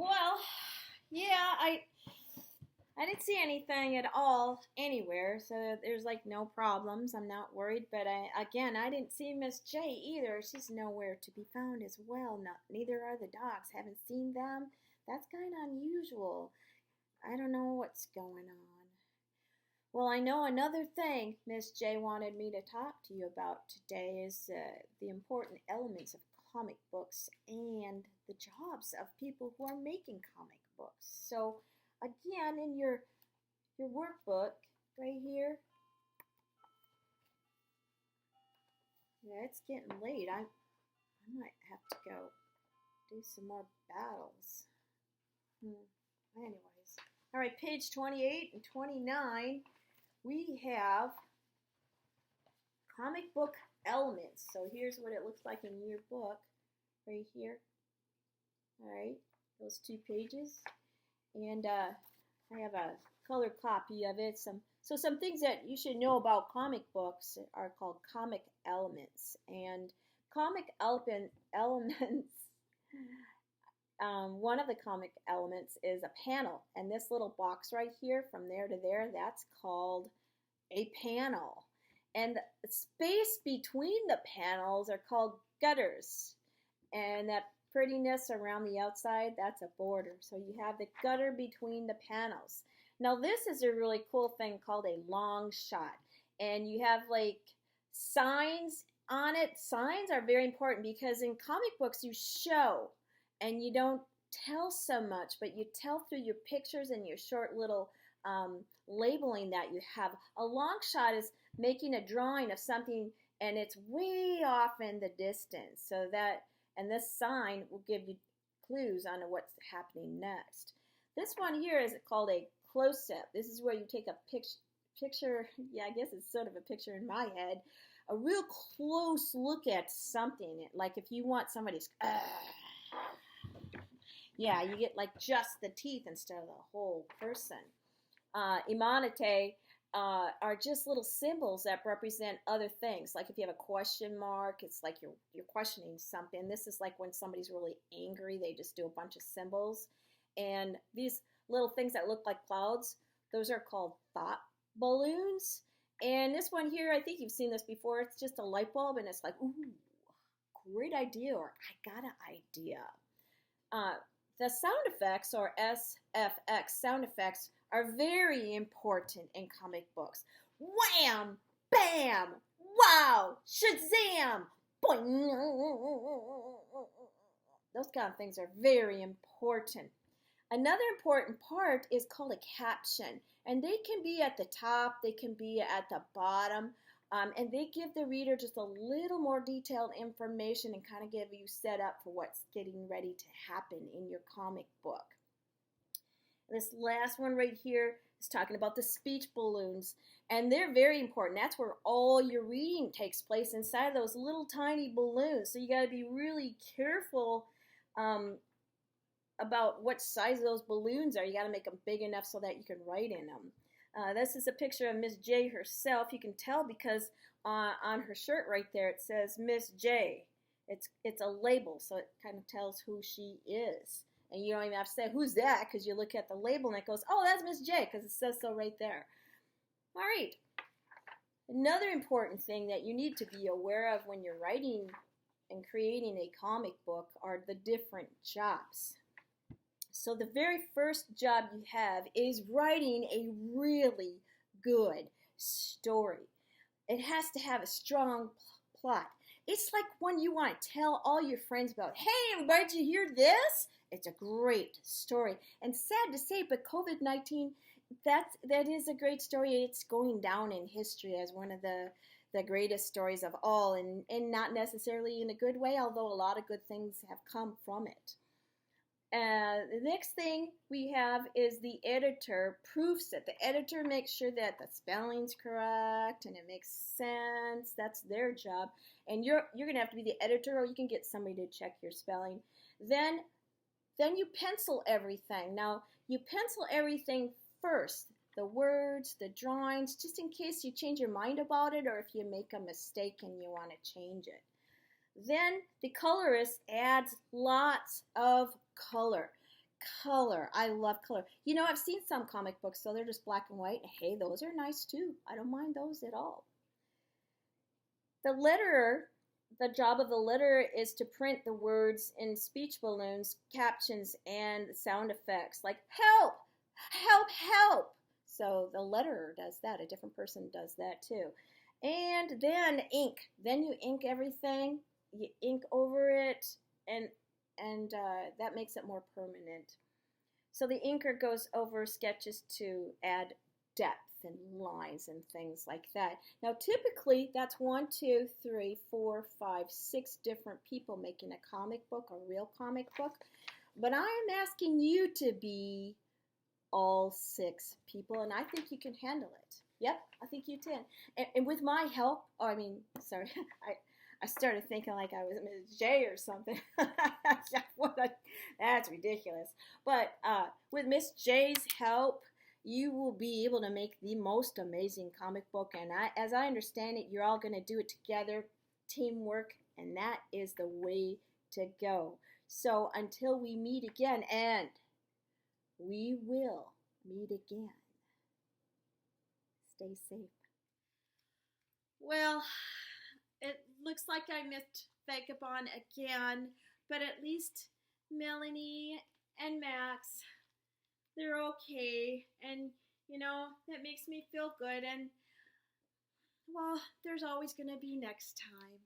Well, yeah, I didn't see anything at all anywhere, so there's like no problems. I'm not worried, but I didn't see Miss J either. She's nowhere to be found as well. Neither are the dogs. Haven't seen them. That's kind of unusual. I don't know what's going on. Well, I know another thing Miss J wanted me to talk to you about today is the important elements of comic books and the jobs of people who are making comic books. So, again, in your workbook right here, yeah, it's getting late. I might have to go do some more battles. Anyways, all right, page 28 and 29, we have comic book elements. So here's what it looks like in your book right here. All right, those two pages. And I have a color copy of it. Some things that you should know about comic books are called comic elements. And comic elements, one of the comic elements is a panel. And this little box right here, from there to there, that's called a panel. And the space between the panels are called gutters. And that prettiness around the outside, that's a border. So you have the gutter between the panels. Now this is a really cool thing called a long shot. And you have like signs on it. Signs are very important because in comic books you show and you don't tell so much, but you tell through your pictures and your short little labeling that you have. A long shot is making a drawing of something and it's way off in the distance. And this sign will give you clues on what's happening next. This one here is called a close-up. This is where you take a picture, yeah, I guess it's sort of a picture in my head, a real close look at something. Like if you want somebody's, yeah, you get like just the teeth instead of the whole person. Imanate are just little symbols that represent other things. Like if you have a question mark, it's like you're questioning something. This is like when somebody's really angry, they just do a bunch of symbols. And these little things that look like clouds, those are called thought balloons. And this one here, I think you've seen this before. It's just a light bulb, and it's like, ooh, great idea, or I got an idea. The sound effects, or SFX sound effects, are very important in comic books. Wham! Bam! Wow! Shazam! Boing! Those kind of things are very important. Another important part is called a caption. And they can be at the top, they can be at the bottom, and they give the reader just a little more detailed information and kind of give you set up for what's getting ready to happen in your comic book. This last one right here is talking about the speech balloons, and they're very important. That's where all your reading takes place, inside those little tiny balloons. So you got to be really careful about what size those balloons are. You got to make them big enough so that you can write in them. This is a picture of Miss J herself. You can tell because on her shirt right there it says Miss J. It's a label, so it kind of tells who she is. And you don't even have to say, who's that? Because you look at the label and it goes, oh, that's Miss J, because it says so right there. All right. Another important thing that you need to be aware of when you're writing and creating a comic book are the different jobs. So the very first job you have is writing a really good story. It has to have a strong plot. It's like when you want to tell all your friends about, hey, everybody, did you hear this? It's a great story. And sad to say, but COVID-19, that is a great story. It's going down in history as one of the greatest stories of all, and not necessarily in a good way, although a lot of good things have come from it. The next thing we have is the editor proofs it. The editor makes sure that the spelling's correct and it makes sense. That's their job. And you're going to have to be the editor, or you can get somebody to check your spelling. Then you pencil everything. Now, you pencil everything first. The words, the drawings, just in case you change your mind about it or if you make a mistake and you want to change it. Then the colorist adds lots of color. Color. I love color. You know, I've seen some comic books, so they're just black and white. Hey, those are nice too. I don't mind those at all. The letterer, the job of the letterer is to print the words in speech balloons, captions, and sound effects like help, help, help. So the letterer does that. A different person does that too. And then ink. Then you ink everything. You ink over it, and that makes it more permanent. So the inker goes over sketches to add depth and lines and things like that. Now typically that's 1, 2, 3, 4, 5, 6 different people making a comic book, a real comic book. But I'm asking you to be all 6 people, and I think you can handle it. Yep, I think you can. And with my help, sorry, I started thinking like I was Ms. J or something. That's ridiculous. But with Miss J's help, you will be able to make the most amazing comic book. And as I understand it, you're all going to do it together, teamwork, and that is the way to go. So until we meet again, and we will meet again, stay safe. Well, it looks like I missed VagaBond again, but at least Melanie and Max, they're okay, and you know, that makes me feel good, and well, there's always going to be next time.